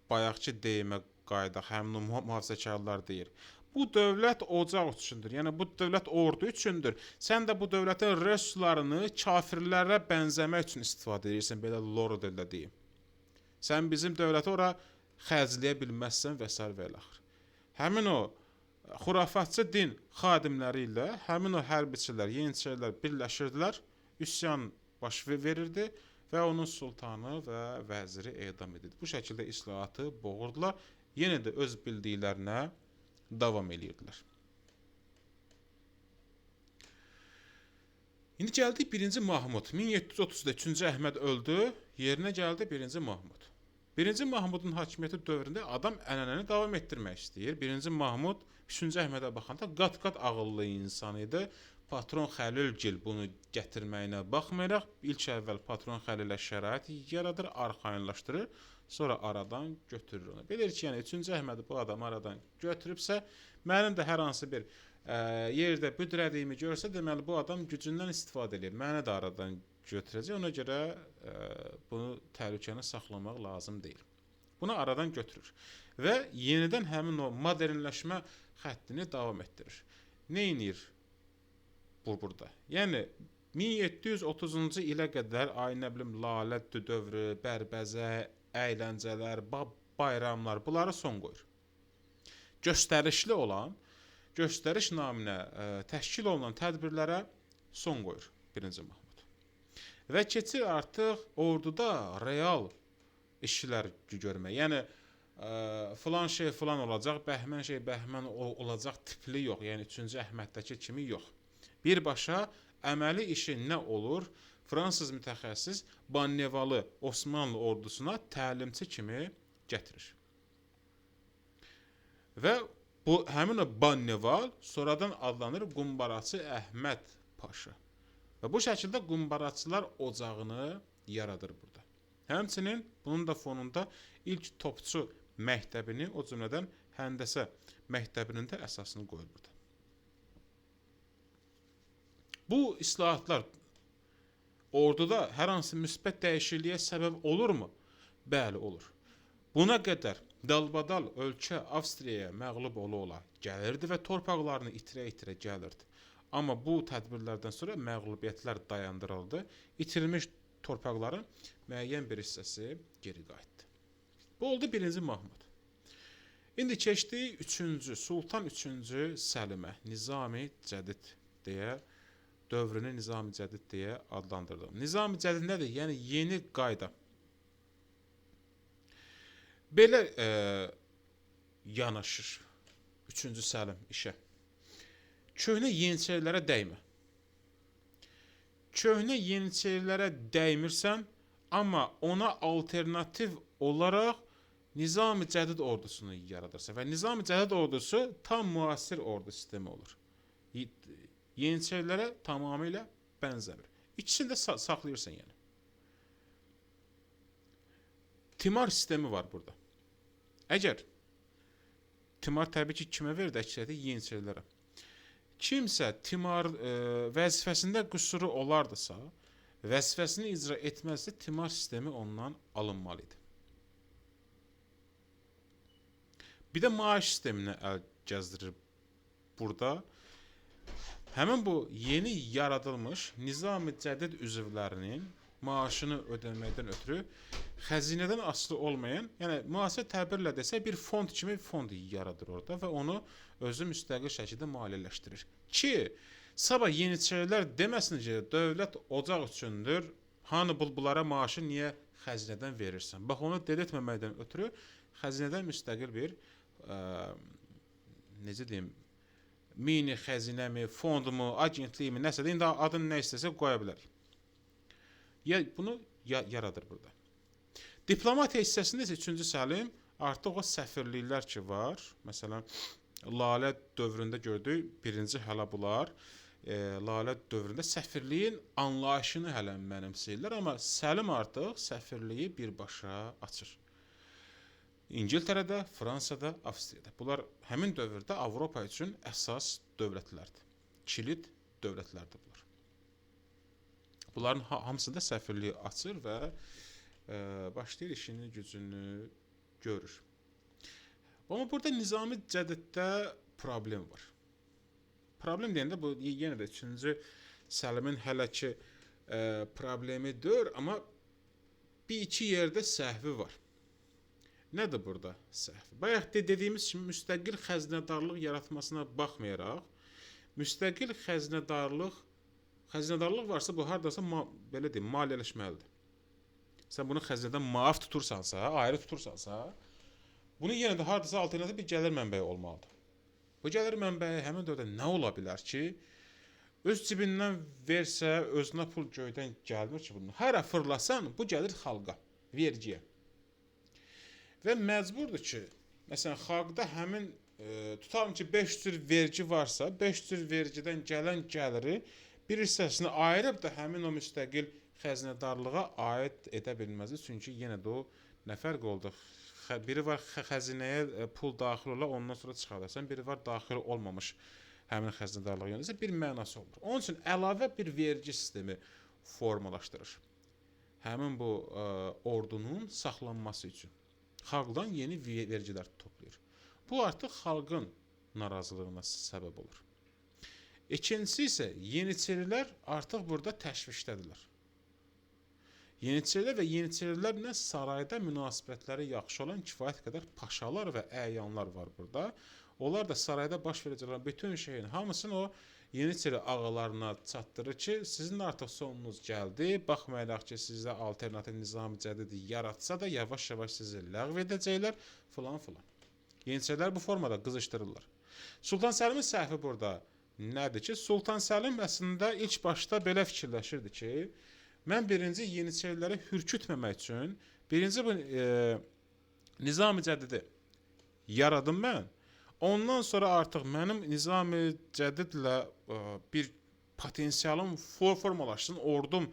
Bayaqki deyimə qayıdaq, həmin mühafizəkarlar deyir. Bu dövlət ocaq üçündür. Yəni bu dövlət ordu üçündür. Sən də bu dövlətin resurslarını kafirlərə bənzəmək üçün istifadə edirsən, belə loro dillə deyim. Sən bizim dövləti ora xərcləyə bilməzsən və s. və ilaxır. Həmin o xurafatçı din xadimləri ilə həmin o hərbiçilər, Yeniçerilər birləşirdilər, üsyan baş verirdi və onun sultanı və vəziri edam edildi. Bu şəkildə islahatı boğurdular. Yenə də öz bildiklərinə davam edirdilər. İndi gəldik 1-ci Mahmud. 1730-da 3-cü Əhməd öldü, yerinə gəldi 1-ci Mahmud. 1-ci Mahmudun hakimiyyəti dövründə adam ənənəni davam etdirmək istəyir. 1-ci Mahmud 3-cü Əhmədə baxanda qat-qat ağıllı insan idi. Patron Xəlilgil bunu gətirməyinə baxmayaraq, ilk əvvəl Patron Xəlilə şərait yaradır, arxayınlaşdırır, sonra aradan götürür onu. Bilir ki, yəni 3-cü Əhmədi bu adam aradan götürübsə, mənim də hər hansı bir yerdə büdrədiyimi görsə, deməli bu adam gücündən istifadə edir. Məni də aradan götürəcək, ona görə bunu təhlükəni saxlamaq lazım deyil. Bunu aradan götürür və yenidən həmin o modernləşmə xəttini davam etdirir. Nə edir burada? Yəni 1730-cu ilə qədər ay nə bilim lalə dövrü, bərbəzə, əyləncələr, bayramlar bunları son qoyur. Göstərişli olan, göstəriş naminə təşkil olunan tədbirlərə son qoyur 1-ci Mahmud. və keçir artıq orduda real işlər görmək. Yəni filan şey filan olacaq, bəhmən şey bəhmən olacaq tipli yox. Yəni 3-cü Əhməddəki kimi yox. Birbaşa əməli işi nə olur? Fransız mütəxəssis Bannevalı Osmanlı ordusuna təlimçi kimi gətirir. Və bu həmin o Banneval sonradan adlanır Qumbaraçı Əhməd Paşa. Və bu şəkildə Qumbaraçılar ocağını yaradır burada. Həmçinin bunun da fonunda ilk topçu məktəbini, o cümlədən həndəsə məktəbinin də əsasını qoyur burada. Bu islahatlar orduda hər hansı müsbət dəyişikliyə səbəb olurmu? Bəli, olur. Buna qədər dalbadal ölkə Avstriyaya məğlub ola gəlirdi və torpaqlarını itirə-itirə gəlirdi. Amma bu tədbirlərdən sonra məğlubiyyətlər dayandırıldı. İtirilmiş torpaqların müəyyən bir hissəsi geri qayıtdı. Bu oldu 1-ci Mahmud. İndi keçdik 3-cü, Sultan 3-cü Səlimə, Nizami Cədid deyə, dövrünü Nizami Cədid deyə adlandırdım. Nizami Cədid nədir? Yəni yeni qayda. Belə yanaşır 3-cü Səlim işə. Köhnə yeniçərilərə dəymə. Köhnə yeniçərilərə dəymirsən, amma ona alternativ olaraq Nizami Cədid ordusunu yaradırsan. Və Nizami Cədid ordusu tam müasir ordu sistemi olur. Yeniçərilərə tamamilə bənzəmir. İkisini də saxlayırsan yəni. Timar sistemi var burada. Əgər timar təbii ki kimə verir? Əksəriyyətə yeniçərilərə. Kimsə timar vəzifəsində qüsuru olardısa, vəzifəsini icra etməzsə timar sistemi ondan alınmalı idi. Bir də maaş sisteminə əl gəzdirir burada. Həmin bu yeni yaradılmış Nizami Cədid üzvlərinin maaşını ödəməkdən ötürü xəzinədən asılı olmayan, yəni müasir təbirlə desə bir fond kimi fond yaradır orada və onu özü müstəqil şəkildə maliyyələşdirir. Ki, sabah yeniçərilər deməsin ki, dövlət ocaq üçündür, hani bunlara maaşı niyə xəzinədən verirsən? Bax, onu dedirtməməkdən ötürü xəzinədən müstəqil bir, necə deyim, mini xəzinəmi, fondumu, agentliyimi, nəsə də indi adını nə istəsə qoya bilər. Bunu yaradır burada. Diplomatiya hissəsində isə 3-cü Səlim artıq o səfirliklər ki var, məsələn, Lalə dövründə gördük, 1-ci hələ bunlar, Lalə dövründə səfirliyin anlayışını hələ mənimsəyirlər, amma Səlim artıq səfirliyi birbaşa açır. İngiltərədə, Fransada, Avstriyada. Bunlar həmin dövrdə Avropa üçün əsas dövlətlərdir. Kilit dövlətlərdir bunlar. Bunların hamısı da səfirliyi açır və başlayır işini, gücünü görür. Amma burada Nizami Cədiddə problem var. Problem deyəndə bu yenə də 3-cü Səlimin hələ ki problemidir, amma bir-iki yerdə səhvi var. Nədir burada səhvi? Bayaq dediyimiz kimi müstəqil xəzinədarlıq yaratmasına baxmayaraq, müstəqil xəzinədarlıq varsa bu hardasa belə deyim, maliyyələşməlidir. Sən bunu xəzinədən maaf tutursansa, ayrı tutursansa, bunu yenə də hardasa alternativ bir gəlir mənbəyi olmalıdır. Bu gəlir mənbəyi həmin dövrdə nə ola bilər ki, öz cibindən versə, özünə pul göydən gəlmir ki, bunu hara fırlasan, bu gəlir xalqa, vergiyə. Və məcburdur ki, məsələn, xalqda həmin, tutalım ki, 500 vergi varsa, 500 vergidən gələn gəliri bir hissəsini ayırıb da həmin o müstəqil xəzinədarlığa aid edə bilməzdir. Çünki yenə də o nə fərq oldu? Biri var xəzinəyə pul daxil ola, ondan sonra çıxardarsan. Biri var daxil olmamış həmin xəzinədarlığa yönəlsə bir mənası olur. Onun üçün əlavə bir vergi sistemi formalaşdırır. Həmin bu ordunun saxlanması üçün. Xalqdan yeni vergilər toplayır. Bu artıq xalqın narazılığına səbəb olur. İkincisi isə yeniçərilər artıq burada təşvişdədirlər. Yeniçərilər və yeniçərilərlə sarayda münasibətləri yaxşı olan kifayət qədər paşalar və əyanlar var burada. Onlar da sarayda baş verəcək olan bütün şeyin hamısını o Yeniçeri ağalarına çatdırır ki, sizin artıq sonunuz gəldi. Baxmayaraq ki, sizdə alternativ nizam cədidi yaratsa da yavaş-yavaş sizi ləğv edəcəklər filan filan. Yeniçerilər bu formada qızışdırırlar. Sultan Səlimin səhvi burada nədir ki, Sultan Səlim əslində ilk başda belə fikirləşirdi ki, mən birinci Yeniçeriləri hürkütməmək üçün birinci bu nizam cədidi yaradım mən. Ondan sonra artıq mənim nizam-ı cədidlə bir potensialım formalaşsın, ordum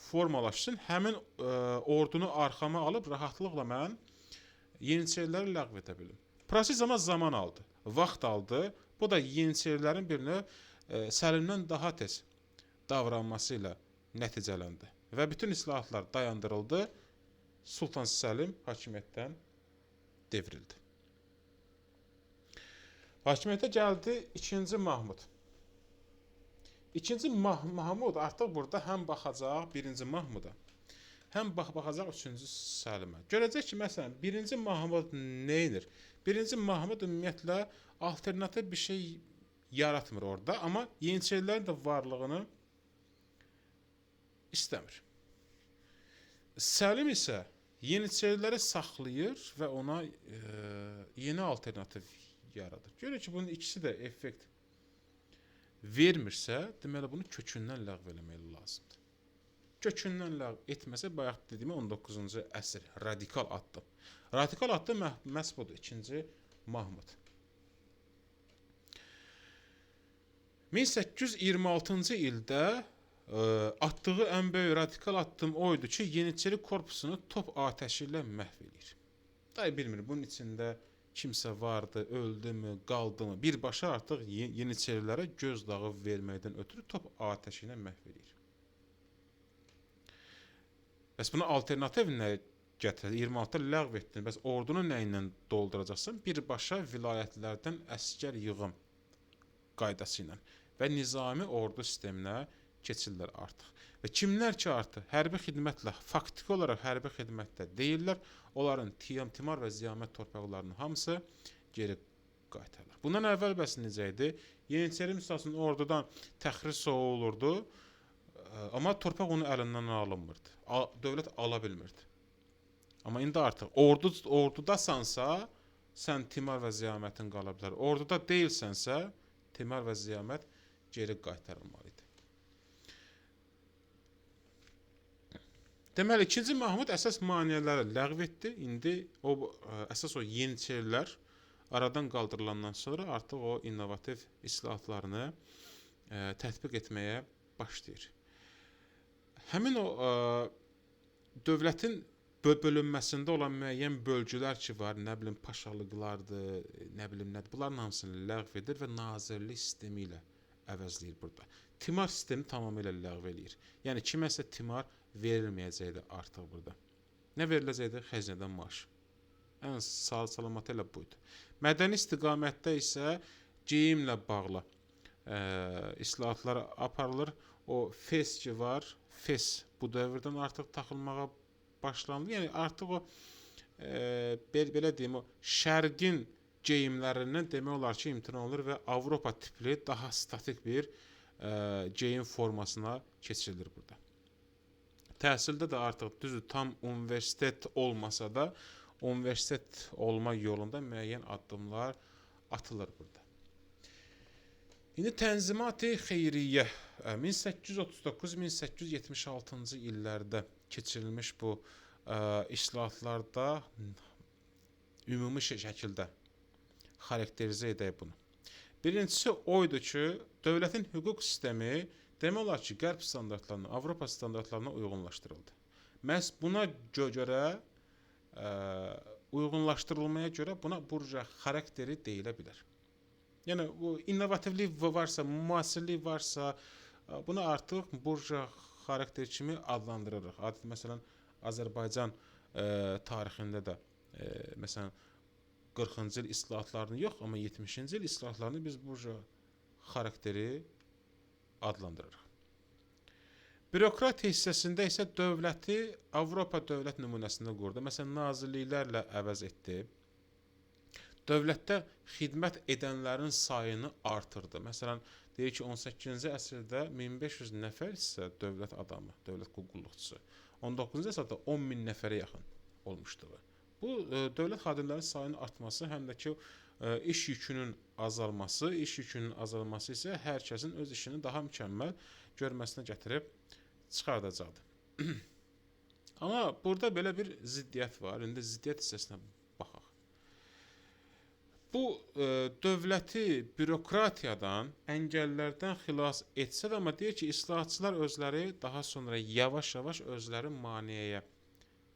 formalaşsın. Həmin ordunu arxama alıb rahatlıqla mən Yeniçeriləri ləğv edə bilim. Proses amma zaman aldı, vaxt aldı. Bu da Yeniçerilərin bir növ Səlimdən daha tez davranması ilə nəticələndi. Və bütün islahatlar dayandırıldı. Sultan Səlim hakimiyyətdən devrildi. Hakimiyyətə gəldi 2-ci Mahmud. 2-ci Mahmud artıq burada həm baxacaq 1-ci Mahmuda, həm baxacaq 3-cü Səlimə. Görəcək ki, məsələn, 1-ci Mahmud nə edir? 1-ci Mahmud ümumiyyətlə alternativ bir şey yaratmır orada, amma Yeniçerilərin də varlığını istəmir. Səlim isə Yeniçeriləri saxlayır və ona yeni alternativ yaradır. Görür ki, bunun ikisi də effekt vermirsə, deməli bunu kökündən ləğv eləmək lazımdır. Kökündən ləğv etməsə, bayaq dediyim 19-cu əsr radikal addım. Radikal addım məhz budur, 2-ci Mahmud. 1826-cı ildə atdığı ən böyük radikal addım oydu ki, Yeniçeri korpusunu top atəşi ilə məhv edir. Dayı bilmir, bunun içində kimsə vardı, öldü mü, qaldı mı? Birbaşa artıq Yeniçerilərə göz dağı verməkdən ötürü top atəşi ilə məhv edir. Bəs buna alternativ nə gətirir? 26-da ləğv etdin. Bəs ordunu nə ilə dolduracaqsan? Birbaşa vilayətlərdən əsgər yığım qaydası ilə və nizami ordu sisteminə keçirlər artıq. Və kimlər ki artıq hərbi xidmətlə, faktiki olaraq hərbi xidmətdə deyirlər, onların timar və ziyamət torpaqlarının hamısı geri qaytarılır. Bundan əvvəl bəs necə idi? Yeniçeri müstəsna ordudan təxris olurdu, amma torpaq onun əlindən alınmırdı. Dövlət ala bilmirdi. Amma indi artıq ordudasansa, sən timar və ziyamətin qala bilər. Orduda deyilsənsə, timar və ziyamət geri qaytarılmalıdır. Deməli, 2-ci Mahmud əsas maneələri ləğv etdi. İndi əsas o Yeniçerilər aradan qaldırılandan sonra artıq o innovativ islahatlarını tətbiq etməyə başlayır. Həmin o dövlətin bölünməsində olan müəyyən bölgülər ki var, nə bilim paşalıqlardır, nə bilim nədir, bunların hamısını ləğv edir və nazirlik sistemi ilə əvəzləyir burada. Timar sistemi tamamilə ləğv eləyir. Yəni kiməsə timar verilməyəcəkdir artıq burada. Nə veriləcəkdir? Xəzinədən maaş. Ən salamatı ilə buydu. Mədəni istiqamətdə isə geyimlə bağlı islahatlar aparılır. O fes ki var, fes bu dövrdən artıq taxılmağa başlandı. Yəni artıq o belə deyim, o şərqin geyimlərindən demək olar ki, imtina olunur və Avropa tipli daha statik bir geyim formasına keçirilir burada. Təhsildə də artıq düzdür, tam universitet olmasa da, universitet olma yolunda müəyyən addımlar atılır burada. İndi Tənzimat-ı Xeyriyyə 1839-1876-cı illərdə keçirilmiş bu islahatlarda ümumi şəkildə xarakterizə edək bunu. Birincisi oydu ki, dövlətin hüquq sistemi demək olar ki, Qərb standartlarına, Avropa standartlarına uyğunlaşdırıldı. Məhz buna görə, uyğunlaşdırılmaya görə buna burja xarakteri deyilə bilər. Yəni, innovativlik varsa, müasirlik varsa, buna artıq burja xarakteri kimi adlandırırıq. Məsələn, Azərbaycan tarixində də, məsələn, 40-cı il islahatlarını yox, amma 70-ci il islahatlarını biz burja xarakteri adlandırırıq. Bürokratiya hissəsində isə dövləti Avropa dövlət nümunəsində qurdu. Məsələn, nazirliklərlə əvəz etdi. dövlətdə xidmət edənlərin sayını artırdı. Məsələn, deyir ki, 18-ci əsrdə 1500 nəfər isə dövlət adamı, dövlət qulluqçusu, 19-cu əsrdə 10.000 nəfərə yaxın olmuşdu. Bu dövlət xadimlərinin sayının artması, həm də ki, iş yükünün azalması, isə hər kəsin öz işini daha mükəmməl görməsinə gətirib çıxardacaqdır. Amma burada belə bir ziddiyyət var. İndi ziddiyyət hissəsinə baxaq. Bu dövləti bürokratiyadan, əngəllərdən xilas etsə də, amma deyir ki, islahatçılar özləri daha sonra yavaş-yavaş özləri maneəyə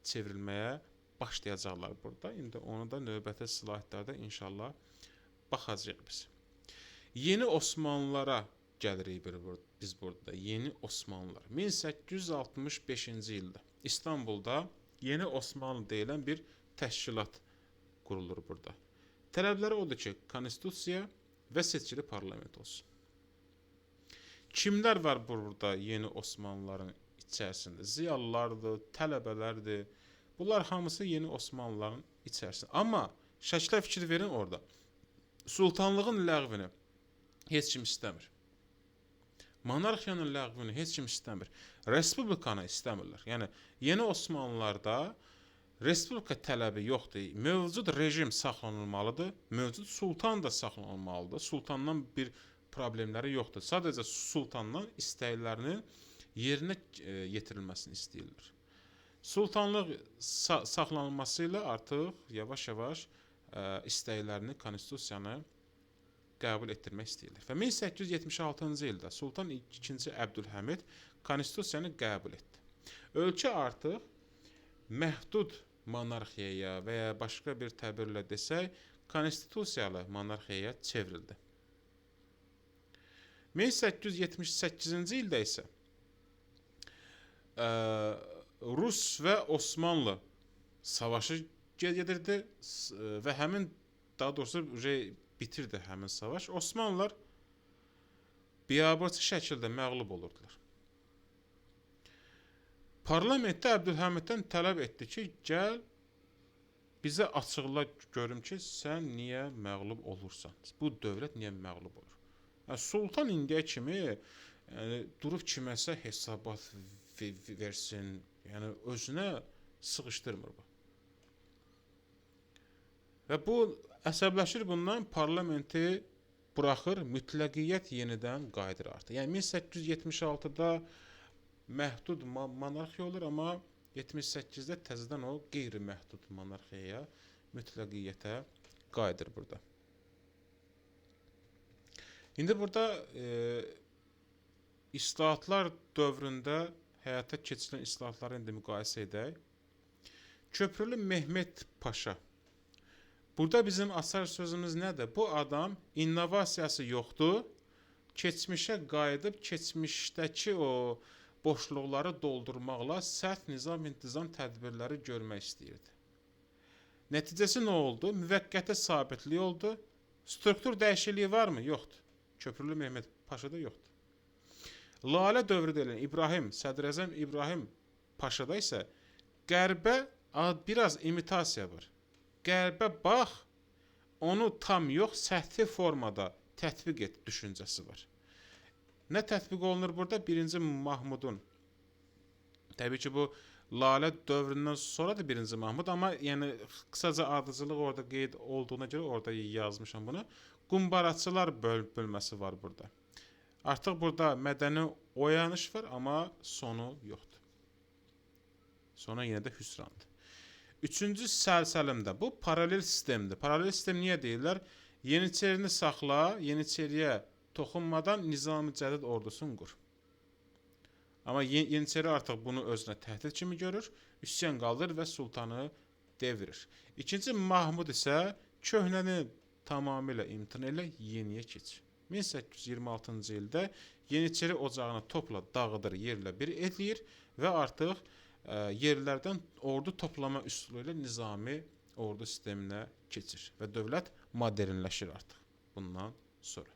çevrilməyə başlayacaqlar burada. İndi onu da növbəti slaytlarda inşallah baxacağıq biz. Yeni Osmanlılara gəlirik biz burada. Yeni Osmanlılar. 1865-ci ildə İstanbulda Yeni Osmanlı deyilən bir təşkilat qurulur burada. Tələbləri odur ki, konstitusiya və seçkili parlament olsun. Kimlər var burada Yeni Osmanlıların içərisində? Ziyalılardır, tələbələrdir. Bunlar hamısı Yeni Osmanlıların içərisində. Amma şəklə fikir verin orada. Sultanlığın ləğvini heç kim istəmir. Monarxiyanın ləğvini heç kim istəmir. Respublikanı istəmirlər. Yəni, Yeni Osmanlılarda respublika tələbi yoxdur. Mövcud rejim saxlanılmalıdır. Mövcud sultan da saxlanılmalıdır. Sultandan bir problemləri yoxdur. Sadəcə sultandan istəklərinin yerinə yetirilməsini istəyirlər. Sultanlıq saxlanılması ilə artıq yavaş-yavaş istəklərini, konstitusiyanı qəbul etdirmək istəyirlər. Və 1876-cı ildə Sultan II. Əbdülhəmid konstitusiyanı qəbul etdi. Ölkə artıq məhdud monarxiyaya və ya başqa bir təbirlə desək, konstitusiyalı monarxiyaya çevrildi. 1878-ci ildə isə Rus və Osmanlı savaşı gedirdi və həmin, daha doğrusu bitirdi həmin savaş. Osmanlılar biabırçı şəkildə məğlub olurdular. Parlamentdə Əbdülhəmiddən tələb etdi ki, gəl bizə açıqla görüm ki, sən niyə məğlub olursan? Bu dövlət niyə məğlub olur? Sultan indiyə kimi durub kiməsə hesabat versin, yəni özünə sıxışdırmır bu. Və bu əsəbləşir bundan, parlamenti buraxır, mütləqiyyət yenidən qayıdır artıq. Yəni 1876-da məhdud monarxiya olur, amma 78-də təzədən o qeyri-məhdud monarxiyaya, mütləqiyyətə qayıdır burada. İndi burada islahatlar dövründə həyata keçirilən islahatları indi müqayisə edək. Köprülü Mehmet Paşa. Burada bizim asar sözümüz nədir? Bu adam innovasiyası yoxdur. Keçmişə qayıdıb, keçmişdəki o boşluqları doldurmaqla sərt nizam-intizam tədbirləri görmək istəyirdi. Nəticəsi nə oldu? Müvəqqəti sabitlik oldu. Struktur dəyişikliyi varmı? Yoxdur. Köprülü Mehmet Paşada yoxdur. Lalə dövrü deyilən Sədrəzəm İbrahim Paşada isə qərbə biraz imitasiya var. Qərbə bax, onu tam yox, səthi formada tətbiq et düşüncəsi var. Nə tətbiq olunur burada? 1-ci Mahmudun. Təbii ki, bu Lalə dövründən sonra da 1-ci Mahmud, amma yəni qısaca ardıcılıq orada qeyd olduğuna görə orada yazmışam bunu. Qumbaraçılar bölməsi var burada. Artıq burada mədəni oyanış var, amma sonu yoxdur. Sonu yenə də hüsrandır. 3-cü Səlsəlimdə bu paralel sistemdir. Paralel sistem niyə deyirlər? Yeniçerini saxla, Yeniçeriyə toxunmadan Nizami Cədid ordusunu qur. Amma Yeniçeri artıq bunu özünə təhdid kimi görür, üsyan qaldırır və sultanı devirir. 2-ci Mahmud isə köhnəni tamamilə imtina ilə yeniyə keç. 1826-cı ildə Yeniçeri ocağını topla dağıdır, yerlə bir edir və artıq yerlərdən ordu toplama üsulu ilə nizami ordu sisteminə keçir və dövlət modernləşir artıq bundan sonra.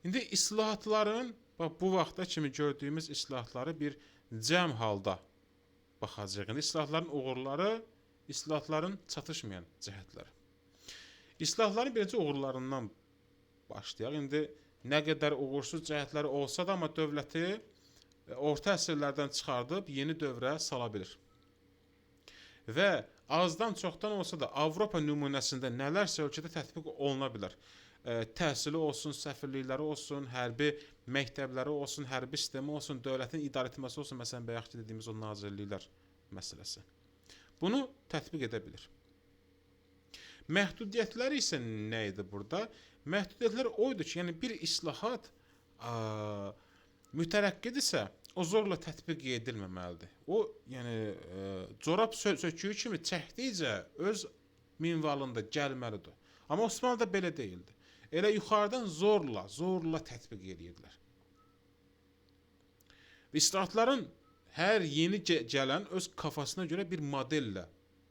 İndi islahatların, bu vaxta kimi gördüyümüz islahatları bir cəm halda baxacağıq. İndi islahatların uğurları İslahatların çatışmayan cəhətləri. İslahatların birinci uğurlarından başlayaq. İndi nə qədər uğursuz cəhətləri olsa da, amma dövləti orta əsrlərdən çıxardıb yeni dövrə sala bilir. Və azdan çoxdan olsa da Avropa nümunəsində nələrsə ölkədə tətbiq oluna bilər. Təhsili olsun, səfirlikləri olsun, hərbi məktəbləri olsun, hərbi sistemi olsun, dövlətin idarə etməsi olsun, məsələn, bayaqki dediyimiz o nazirliklər məsələsi. Bunu tətbiq edə bilir. Məhdudiyyətləri isə nə idi burada? Məhdudiyyətlər o idi ki, yəni bir islahat mütərəqqidirsə, o zorla tətbiq edilməməlidir. O, yəni corab söküyü kimi çəkdikcə öz minvalında gəlməlidir. Amma Osmanlıda belə deyildi. Elə yuxarıdan zorla tətbiq edirdilər. İslahatların hər yeni gələn öz kafasına görə bir modellə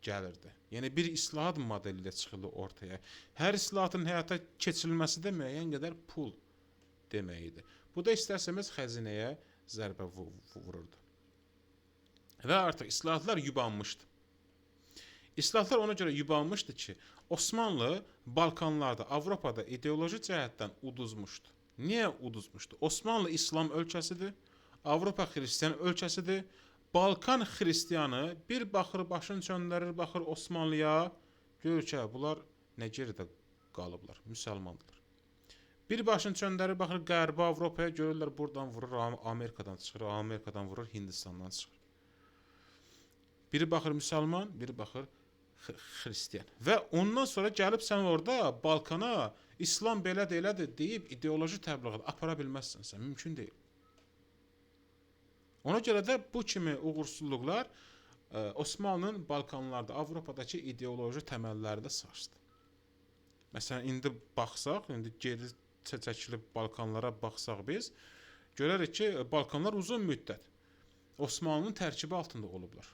gəlirdi. Yəni bir islahat modeli ilə çıxırdı ortaya. Hər islahatın həyata keçirilməsi də müəyyən qədər pul deməkdir. Bu da istərsəmiz xəzinəyə zərbə vururdu. Və artıq islahatlar yubanmışdı. İslahatlar ona görə yubanmışdı ki, Osmanlı Balkanlarda, Avropada ideoloji cəhətdən uduzmuşdu. Niyə uduzmuşdu? Osmanlı İslam ölkəsidir, Avropa Xristian ölkəsidir. Balkan Xristianı bir baxır, başını çöndərir, baxır Osmanlıya, görür ki, bunlar nə geridə qalıblar, müsəlmandılar. Bir başını çöndərir, baxır Qərbi Avropaya, görürlər buradan vurur, Amerikadan çıxır, Amerikadan vurur, Hindistandan çıxır. Biri baxır müsəlman, biri baxır Xristian. Və ondan sonra gəlib sən orada Balkana İslam belədir, elədir deyib ideoloji təbliğat apara bilməzsən sən, mümkün deyil. Ona görə də bu kimi uğursuzluqlar Osmanlının Balkanlarda, Avropadakı ideoloji təməlləri də sarsdı. Məsələn, indi baxsaq, indi geri çəkilib Balkanlara baxsaq biz, görərik ki, Balkanlar uzun müddət Osmanlının tərkibi altında olublar.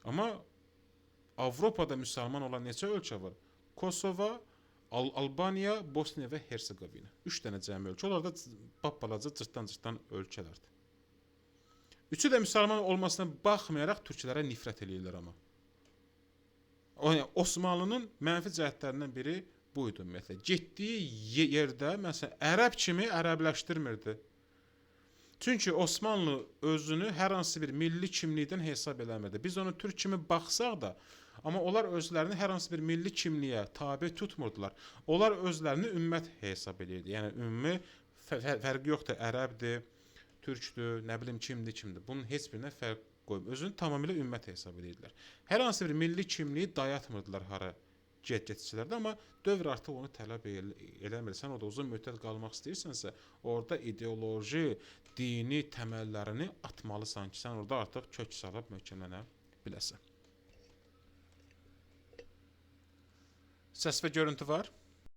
Amma Avropada müsəlman olan neçə ölkə var? Kosova, Albaniya, Bosniya və Hersegovina. 3 dənə cəmi ölkə. Onlar da balaca cırtdan ölkələrdir. Üçü də müsəlman olmasına baxmayaraq türklərə nifrət eləyirlər amma. Osmanlının mənfi cəhətlərindən biri bu idi ümumiyyətlə. Getdiyi yerdə, məsələn, ərəb kimi ərəbləşdirmirdi. Çünki Osmanlı özünü hər hansı bir milli kimlikdən hesab eləmirdi. Biz onu türk kimi baxsaq da, amma onlar özlərini hər hansı bir milli kimliyə tabe tutmurdular. Onlar özlərini ümmət hesab edirdi. Yəni, ümumi fərqi yoxdur, ərəbdir, türkdür, nə bilim kimdir. Bunun heç birinə fərq qoyub. Özünü tamamilə ümmət hesab edirdilər. Hər hansı bir milli kimliyi dayatmırdılar hara getçilərdə, amma dövr artıq onu tələb eləmir. Sən orada uzun müddət qalmaq istəyirsənsə, orada ideoloji, dini təməllərini atmalısan ki, sən orada artıq kök salıb möhkəmlənə biləsən. Səs və görüntü var.